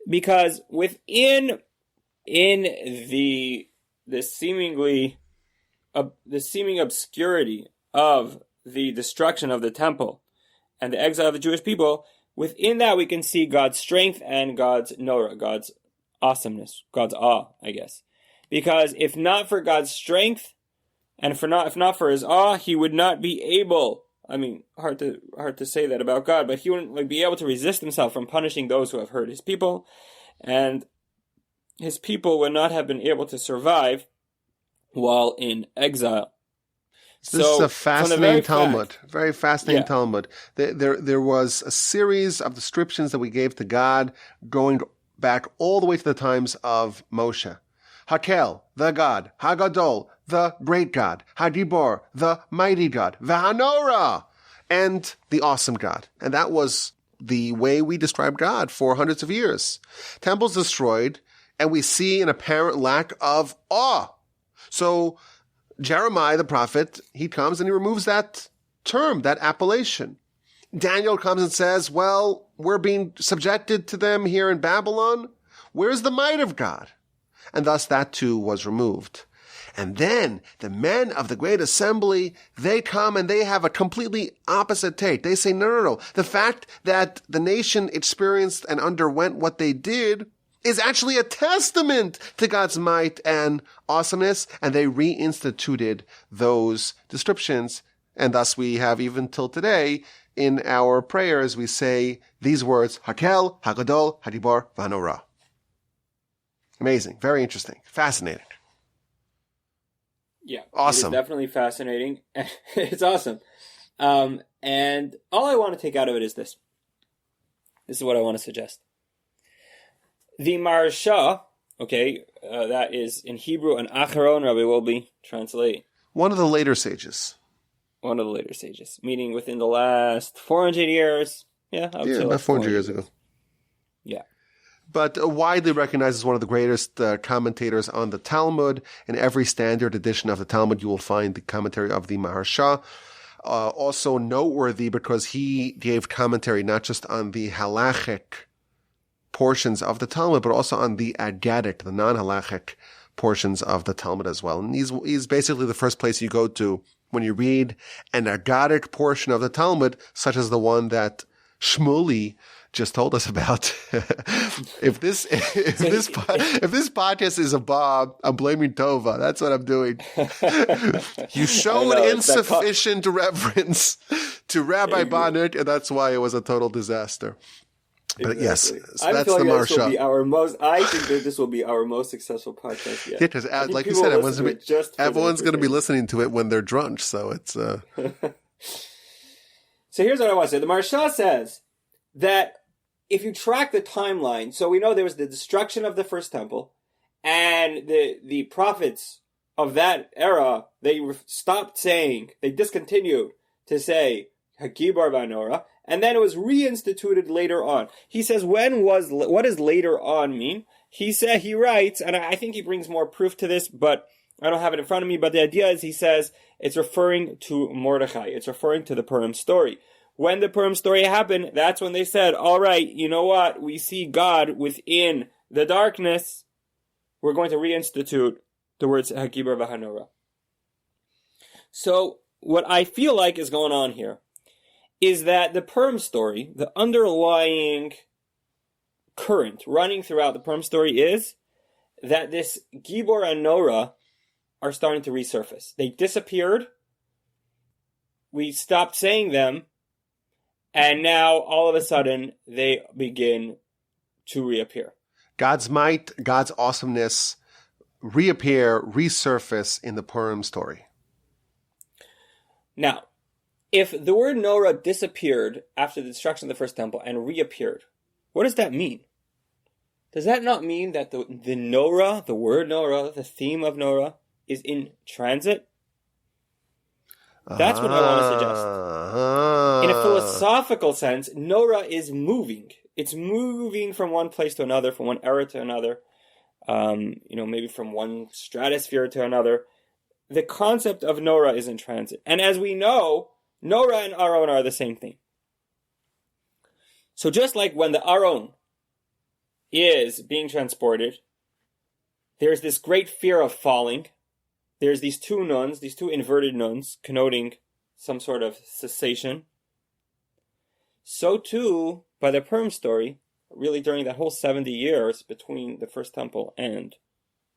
[SPEAKER 2] Because within the seeming obscurity of the destruction of the temple and the exile of the Jewish people, within that we can see God's strength and God's Norah, God's awesomeness, God's awe, I guess. Because if not for God's strength, and if not for his awe, he would not be able, I mean, hard to say that about God, but he wouldn't be able to resist himself from punishing those who have hurt his people, and his people would not have been able to survive while in exile.
[SPEAKER 1] This is a fascinating Talmud, very fascinating Talmud. There was a series of descriptions that we gave to God going back all the way to the times of Moshe. Hakel, the God. Hagadol, the great God. Hagibor, the mighty God. Vahanora, and the awesome God. And that was the way we describe God for hundreds of years. Temples destroyed, and we see an apparent lack of awe. So Jeremiah, the prophet, he comes and he removes that term, that appellation. Daniel comes and says, well, we're being subjected to them here in Babylon. Where's the might of God? And thus that too was removed. And then the men of the Great Assembly, they come and they have a completely opposite take. They say, no. The fact that the nation experienced and underwent what they did is actually a testament to God's might and awesomeness, and they reinstituted those descriptions. And thus we have, even till today, in our prayers, we say these words, Hakel, Hagadol, Hagibor, Vanora. Amazing. Very interesting. Fascinating.
[SPEAKER 2] Yeah.
[SPEAKER 1] Awesome.
[SPEAKER 2] It is definitely fascinating. It's awesome. And all I want to take out of it is this. This is what I want to suggest. The Maharsha, okay, that is in Hebrew an Acharon, Rabbi Wolbe translate.
[SPEAKER 1] One of the later sages.
[SPEAKER 2] One of the later sages, meaning within the last 400 years, Yeah, I would say
[SPEAKER 1] about
[SPEAKER 2] like
[SPEAKER 1] 400 years ago.
[SPEAKER 2] Yeah.
[SPEAKER 1] But widely recognized as one of the greatest commentators on the Talmud. In every standard edition of the Talmud, you will find the commentary of the Maharsha. Also noteworthy because he gave commentary not just on the halachic portions of the Talmud, but also on the agadic, the non-halachic portions of the Talmud as well. And he's basically the first place you go to when you read an agadic portion of the Talmud, such as the one that Shmuly just told us about. If this podcast is a Bob, I'm blaming Tova. That's what I'm doing. You showed insufficient reverence to Rabbi Botnick, and that's why it was a total disaster. But yes, so that's the Maharsha.
[SPEAKER 2] I think that this will be our most successful podcast yet.
[SPEAKER 1] Yeah, because like you said, everyone's going to be listening to it when they're drunk. So it's. So
[SPEAKER 2] here's what I want to say. The Maharsha says that if you track the timeline, so we know there was the destruction of the first temple, and the prophets of that era, they stopped saying, they discontinued to say Hakibar Vanora, and then it was reinstituted later on. He says, what does later on mean? He writes, and I think he brings more proof to this, but I don't have it in front of me, but the idea is, he says, it's referring to Mordechai. It's referring to the Purim story. When the Purim story happened, that's when they said, all right, you know what? We see God within the darkness. We're going to reinstitute the words Hakibar V'Hanora. So what I feel like is going on here is that the Purim story, the underlying current running throughout the Purim story is that this Gibor and Nora are starting to resurface. They disappeared. We stopped saying them. And now, all of a sudden, they begin to reappear. God's
[SPEAKER 1] might, God's awesomeness resurface in the Purim story.
[SPEAKER 2] Now, if the word Nora disappeared after the destruction of the first temple and reappeared, what does that mean? Does that not mean that the Nora, the word Nora, the theme of Nora, is in transit? That's what I want to suggest. In a philosophical sense, Nora is moving. It's moving from one place to another, from one era to another, maybe from one stratosphere to another. The concept of Nora is in transit. And as we know, Nora and Aron are the same thing. So just like when the Aron is being transported, there's this great fear of falling. There's these two nuns, these two inverted nuns, connoting some sort of cessation. So too, by the Purim story, really during that whole 70 years between the first temple and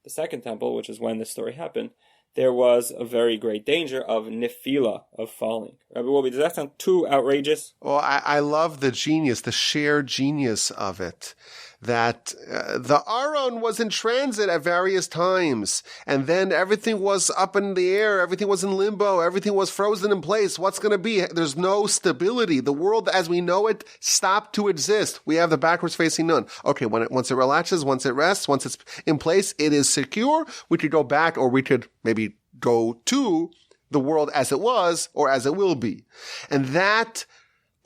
[SPEAKER 2] the second temple, which is when this story happened, there was a very great danger of nefila, of falling. Rabbi Wolbe, does that sound too outrageous?
[SPEAKER 1] Well, I love the genius, the sheer genius of it. That the Aron was in transit at various times, and then everything was up in the air, everything was in limbo, everything was frozen in place. What's going to be? There's no stability. The world as we know it stopped to exist. We have the backwards facing nun. Okay, once it relaxes, once it rests, once it's in place, it is secure. We could go back, or we could maybe go to the world as it was, or as it will be. And that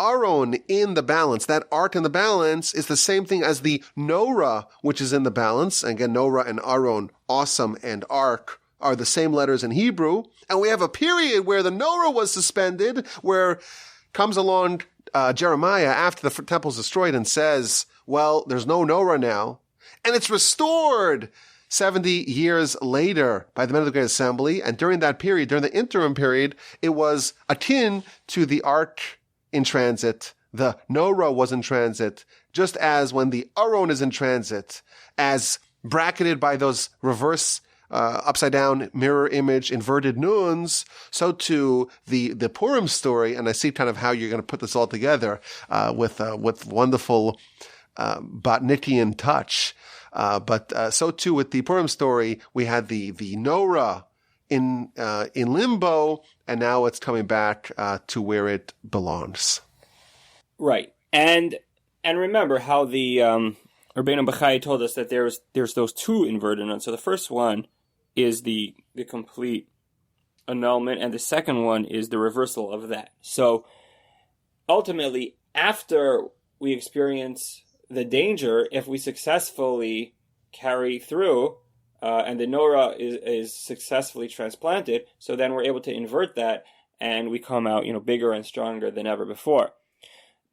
[SPEAKER 1] Aron in the balance, that ark in the balance, is the same thing as the Nora, which is in the balance. And again, Nora and Aron, awesome, and ark are the same letters in Hebrew. And we have a period where the Nora was suspended, where comes along Jeremiah after the temple's destroyed and says, well, there's no Nora now. And it's restored 70 years later by the men of the Great Assembly. And during that period, during the interim period, it was akin to the ark in transit. The Nora was in transit, just as when the Aron is in transit, as bracketed by those reverse, upside down mirror image inverted nuns, so too the Purim story. And I see kind of how you're going to put this all together, with wonderful, Botnickian touch. But so too with the Purim story, we had the Nora in limbo, and now it's coming back to where it belongs.
[SPEAKER 2] Right, and remember how the Rabbeinu Bachai told us that there's those two inverted nuns. So the first one is the complete annulment, and the second one is the reversal of that. So ultimately, after we experience the danger, if we successfully carry through, and the Norah is successfully transplanted, so then we're able to invert that, and we come out, bigger and stronger than ever before.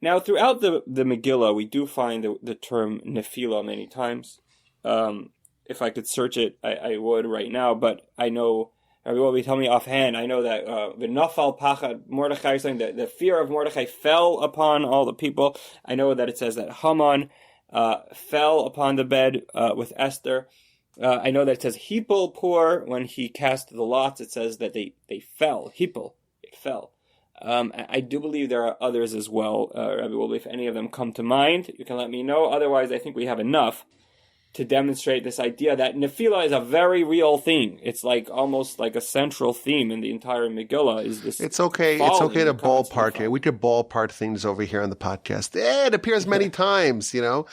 [SPEAKER 2] Now, throughout the Megillah, we do find the term Nephila many times. If I could search it, I would right now, but I know, everybody tell me offhand, I know that the Nafal Pachad Mordechai is saying that the fear of Mordechai fell upon all the people. I know that it says that Haman fell upon the bed with Esther. I know that it says Hipel poor, when he cast the lots, it says that they fell. Hipel, it fell. I do believe there are others as well, Rabbi Wolbe. If any of them come to mind, you can let me know. Otherwise, I think we have enough to demonstrate this idea that Nephila is a very real thing. It's almost like a central theme in the entire Megillah. Is this?
[SPEAKER 1] It's okay. It's okay to ballpark it. We could ballpark things over here on the podcast. It appears many times. Do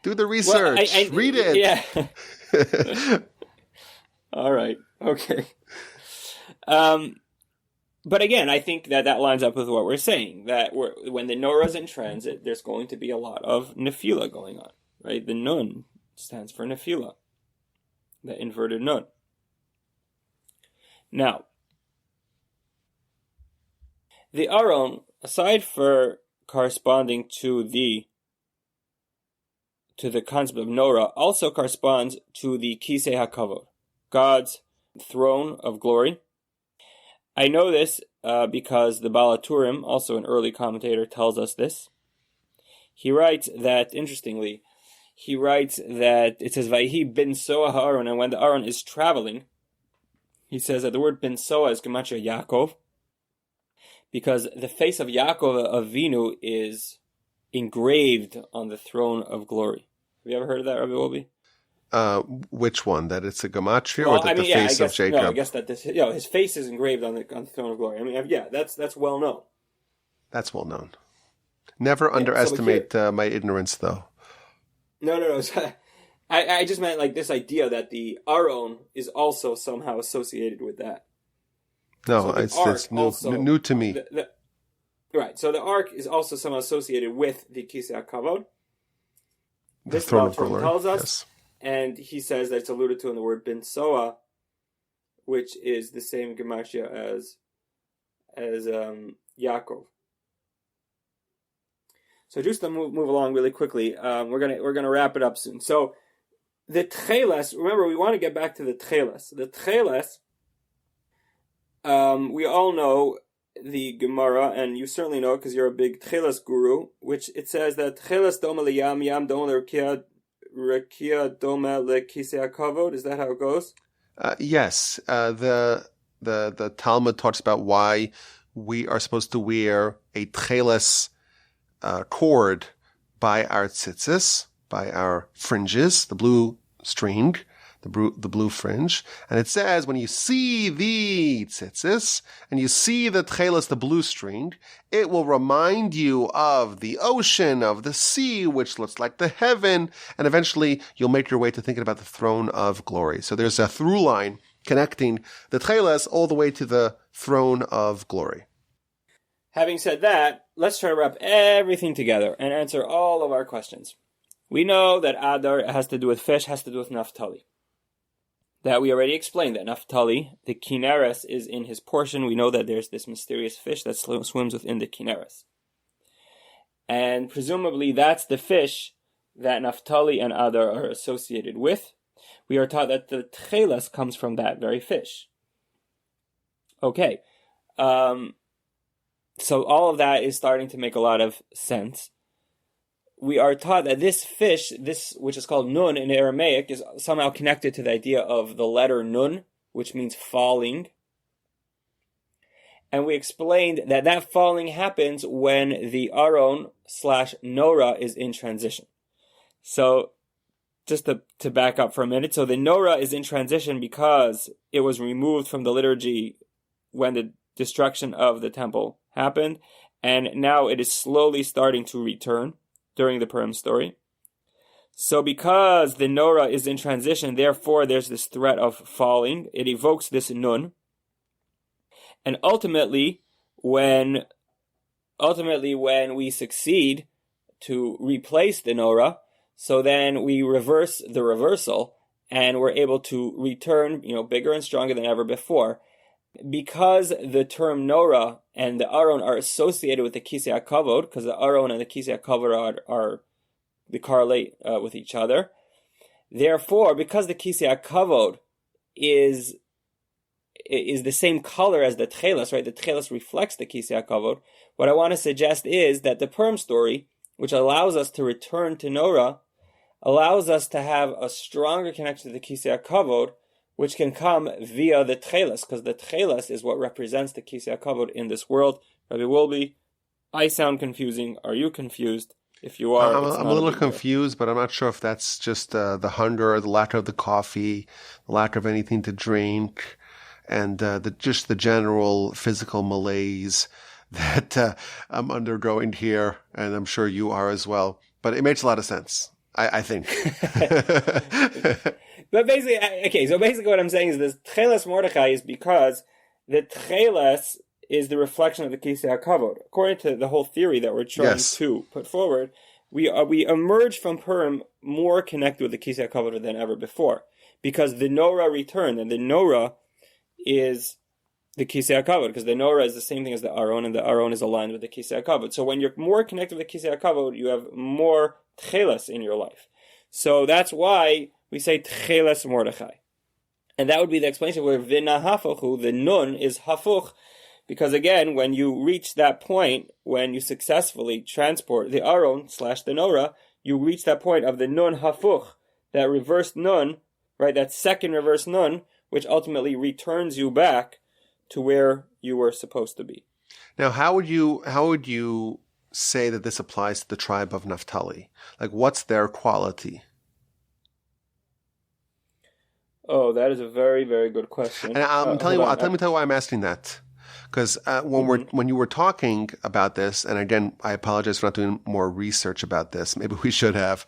[SPEAKER 1] the research. Well, read it.
[SPEAKER 2] Yeah. All right. Okay. But again, I think that lines up with what we're saying, that when the Norah is in transit, there's going to be a lot of Nephila going on, right? The Nun stands for Nephila, the inverted Nun. Now, the Aron, aside for corresponding to the concept of Norah, also corresponds to the Kisei HaKavod, God's throne of glory. I know this because the Purim, also an early commentator, tells us this. He writes that, interestingly, it says, Vayhi bin Soa ha'aron, and when the Aron is traveling, he says that the word bin Soa is Gematria Yaakov, because the face of Yaakov Avinu is engraved on the throne of glory. Have you ever heard of that, Rabbi Wolbe?
[SPEAKER 1] Which one? That it's a gematria, or that the face of Jacob?
[SPEAKER 2] No, I guess that his face is engraved on the throne of glory. That's well known.
[SPEAKER 1] That's well known. Never underestimate my ignorance, though.
[SPEAKER 2] No. I just meant this idea that the Aron is also somehow associated with that.
[SPEAKER 1] No, so it's new to me.
[SPEAKER 2] Right, so the ark is also somehow associated with the Kisei HaKavod.
[SPEAKER 1] The throne of glory
[SPEAKER 2] tells us.
[SPEAKER 1] Yes.
[SPEAKER 2] And he says that it's alluded to in the word bin Soa, which is the same gematria as Yaakov. So just to move along really quickly, we're gonna wrap it up soon. So the techeiles, remember, we want to get back to the techeiles. The techeiles, we all know the Gemara, and you certainly know because you're a big techeiles guru, which it says that techeiles doma liyam, yam doma Rekia doma le Kisei HaKavod. Is that how it goes?
[SPEAKER 1] Yes. The Talmud talks about why we are supposed to wear a techeiles cord by our tzitzis, by our fringes, the blue string, the blue fringe. And it says, when you see the tzitzis and you see the techeiles, the blue string, it will remind you of the ocean, of the sea, which looks like the heaven, and eventually you'll make your way to thinking about the throne of glory. So there's a through line connecting the techeiles all the way to the throne of glory.
[SPEAKER 2] Having said that, let's try to wrap everything together and answer all of our questions. We know that Adar has to do with fish, has to do with Naftali. That we already explained, that Naftali, the Kineres, is in his portion. We know that there's this mysterious fish that swims within the Kineres. And presumably that's the fish that Naftali and Adar are associated with. We are taught that the techeiles comes from that very fish. Okay. So all of that is starting to make a lot of sense. We are taught that this fish, which is called Nun in Aramaic, is somehow connected to the idea of the letter Nun, which means falling. And we explained that falling happens when the Aron/Norah is in transition. So just to back up for a minute, so the Norah is in transition because it was removed from the liturgy when the destruction of the temple happened, and now it is slowly starting to return during the Purim story. So because the Norah is in transition, therefore there's this threat of falling. It evokes this Nun. And ultimately, when ultimately, when we succeed to replace the Norah, so then we reverse the reversal, and we're able to return, bigger and stronger than ever before. Because the term Norah and the Aron are associated with the Kisei HaKavod, because the Aron and the Kisei HaKavod they correlate with each other. Therefore, because the Kisei HaKavod is the same color as the techeiles, right? The techeiles reflects the Kisei HaKavod. What I want to suggest is that the Purim story, which allows us to return to Norah, allows us to have a stronger connection to the Kisei HaKavod, which can come via the techeiles, because the techeiles is what represents the Kisei HaKavod in this world. Rabbi Wolbe, I sound confusing. Are you confused? If you are,
[SPEAKER 1] I'm a little confused, but I'm not sure if that's just the hunger, the lack of the coffee, the lack of anything to drink, and just the general physical malaise that I'm undergoing here, and I'm sure you are as well. But it makes a lot of sense, I think.
[SPEAKER 2] But basically what I'm saying is this techeiles Mordechai is because the techeiles is the reflection of the Kisei HaKavod. According to the whole theory that we're trying to put forward, we emerge from Purim more connected with the Kisei HaKavod than ever before, because the Norah returned, and the Norah is the Kisei HaKavod, because the Norah is the same thing as the Aron, and the Aron is aligned with the Kisei HaKavod. So when you're more connected with the Kisei HaKavod, you have more techeiles in your life. So that's why we say techeiles Mordechai. And that would be the explanation where vina hafuchu, the nun, is hafuch, because again, when you reach that point, when you successfully transport the Aron / the Norah, you reach that point of the nun hafuch, that reversed nun, right, that second reverse nun, which ultimately returns you back to where you were supposed to be.
[SPEAKER 1] Now, how would you say that this applies to the tribe of Naftali? Like, what's their quality?
[SPEAKER 2] Oh, that is a very, very good question.
[SPEAKER 1] And I'll tell you why I'm asking that. Because when you were talking about this, and again, I apologize for not doing more research about this. Maybe we should have.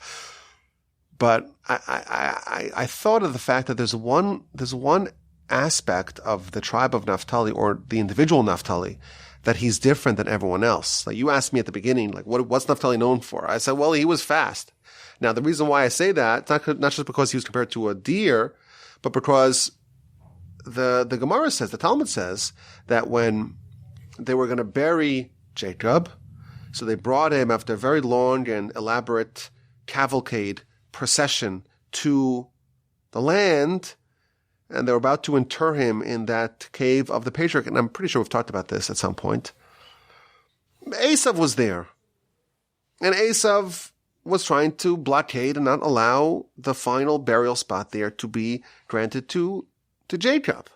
[SPEAKER 1] But I thought of the fact that there's one aspect of the tribe of Naftali, or the individual Naftali, that he's different than everyone else. Like, you asked me at the beginning, like, what's Naftali known for? I said, well, he was fast. Now, the reason why I say that, it's not just because he was compared to a deer, but because the Gemara says, the Talmud says, that when they were going to bury Jacob, so they brought him after a very long and elaborate cavalcade procession to the land, and they were about to inter him in that cave of the patriarch. And I'm pretty sure we've talked about this at some point. Esav was there. And Esav was trying to blockade and not allow the final burial spot there to be granted to Jacob.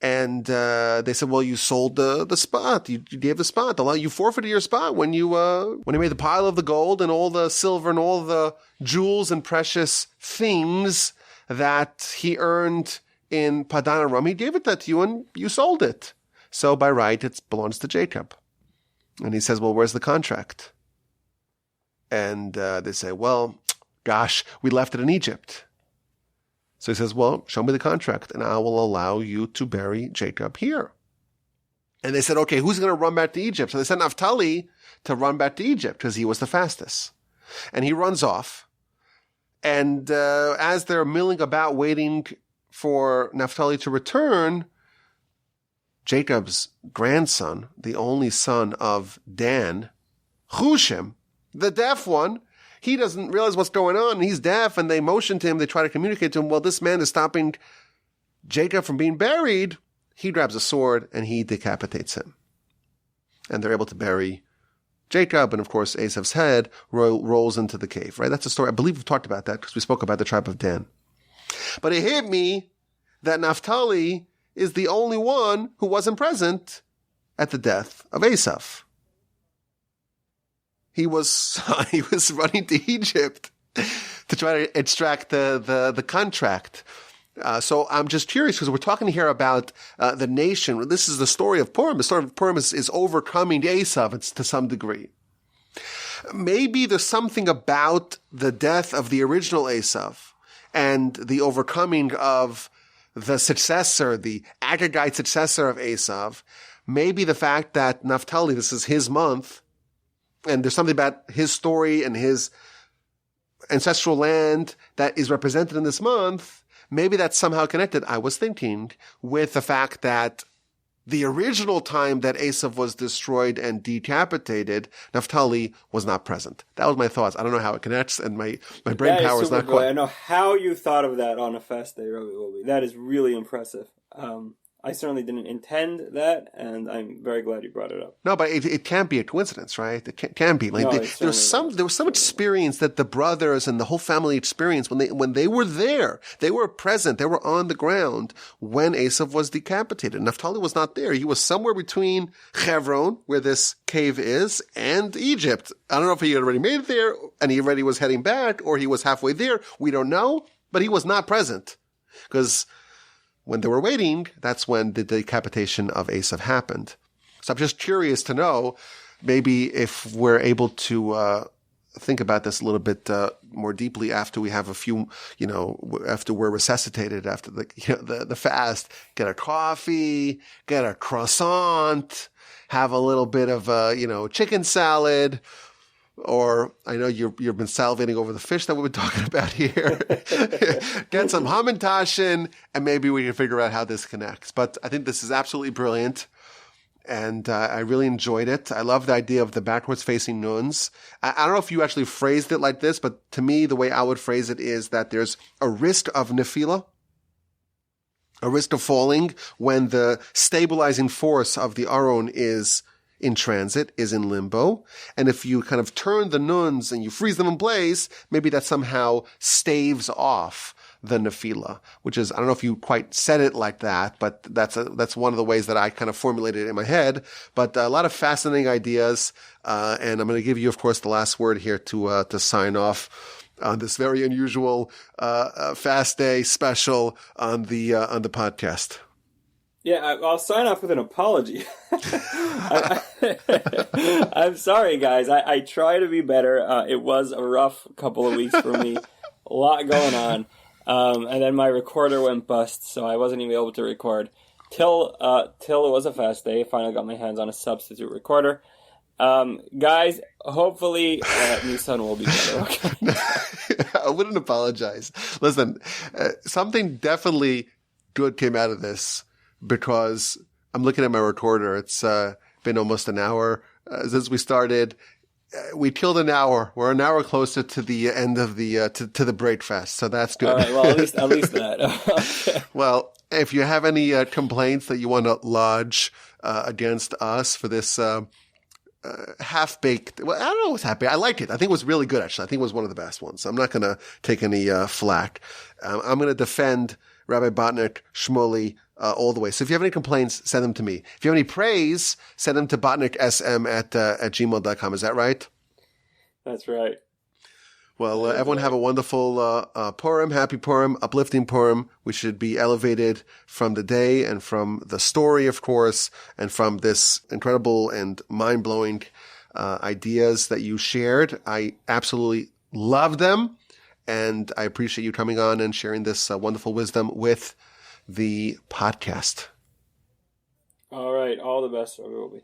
[SPEAKER 1] And they said, well, you sold the spot. You gave the spot. You forfeited your spot when you made the pile of the gold and all the silver and all the jewels and precious things that he earned in Padan Aram. He gave it that to you and you sold it. So by right, it belongs to Jacob. And he says, well, where's the contract? And they say, well, gosh, we left it in Egypt. So he says, well, show me the contract and I will allow you to bury Jacob here. And they said, okay, who's going to run back to Egypt? So they sent Naftali to run back to Egypt because he was the fastest. And he runs off. And as they're milling about waiting for Naftali to return, Jacob's grandson, the only son of Dan, Hushim, the deaf one, he doesn't realize what's going on. He's deaf, and they motion to him. They try to communicate to him. Well, this man is stopping Jacob from being buried. He grabs a sword, and he decapitates him. And they're able to bury Jacob, and of course, Esav's head rolls into the cave, right? That's a story. I believe we've talked about that because we spoke about the tribe of Dan. But it hit me that Naftali is the only one who wasn't present at the death of Esav. He was running to Egypt to try to extract the contract. So I'm just curious because we're talking here about the nation. This is the story of Purim. The story of Purim is overcoming Esav to some degree. Maybe there's something about the death of the original Esav and the overcoming of the successor, the Agagite successor of Esav, maybe the fact that Naftali, this is his month, and there's something about his story and his ancestral land that is represented in this month, maybe that's somehow connected, I was thinking, with the fact that the original time that Esav was destroyed and decapitated, Naftali was not present. That was my thoughts. I don't know how it connects, and my brain power is not quite.
[SPEAKER 2] I know how you thought of that on a fast day, Rabbi Botnick. That is really impressive. I certainly didn't intend that, and I'm very glad you brought it up.
[SPEAKER 1] No, but it can't be a coincidence, right? It can't be. Like
[SPEAKER 2] No,
[SPEAKER 1] there was some experience that the brothers and the whole family experienced when they were there. They were present. They were on the ground when Esav was decapitated. Naftali was not there. He was somewhere between Hebron, where this cave is, and Egypt. I don't know if he had already made it there and he already was heading back, or he was halfway there. We don't know, but he was not present because when they were waiting, that's when the decapitation of Esav happened. So I'm just curious to know, maybe if we're able to think about this a little bit more deeply after we have a few, after we're resuscitated after the fast, get a coffee, get a croissant, have a little bit of chicken salad. Or I know you've been salivating over the fish that we've been talking about here. Get some hamantashen, and maybe we can figure out how this connects. But I think this is absolutely brilliant, and I really enjoyed it. I love the idea of the backwards-facing nuns. I don't know if you actually phrased it like this, but to me, the way I would phrase it is that there's a risk of nefila, a risk of falling when the stabilizing force of the Aron is in transit, is in limbo. And if you kind of turn the nuns and you freeze them in place, maybe that somehow staves off the nefila, which is, I don't know if you quite said it like that, but that's one of the ways that I kind of formulated it in my head. But a lot of fascinating ideas. And I'm going to give you, of course, the last word here to sign off on this very unusual, fast day special on the podcast.
[SPEAKER 2] Yeah, I'll sign off with an apology. I'm sorry, guys. I try to be better. It was a rough couple of weeks for me. A lot going on. And then my recorder went bust, so I wasn't even able to record. Till it was a fast day. I finally got my hands on a substitute recorder. Guys, hopefully Nissan will be better. Okay?
[SPEAKER 1] I wouldn't apologize. Listen, something definitely good came out of this. Because I'm looking at my recorder. It's been almost an hour since we started. We killed an hour. We're an hour closer to the end of the to the breakfast, so that's good.
[SPEAKER 2] All right. Well, at least that. Okay.
[SPEAKER 1] Well, if you have any complaints that you want to lodge against us for this half-baked, well, I don't know what's half-baked. I like it. I think it was really good, actually. I think it was one of the best ones. So I'm not going to take any flack. I'm going to defend Rabbi Botnick, Shmuly, all the way. So if you have any complaints, send them to me. If you have any praise, send them to botnicksm at gmail.com. Is that right?
[SPEAKER 2] That's right.
[SPEAKER 1] Well, everyone have a wonderful Purim, happy Purim, uplifting Purim. We should be elevated from the day and from the story, of course, and from this incredible and mind-blowing ideas that you shared. I absolutely love them, and I appreciate you coming on and sharing this wonderful wisdom with the podcast.
[SPEAKER 2] All right. All the best, everybody.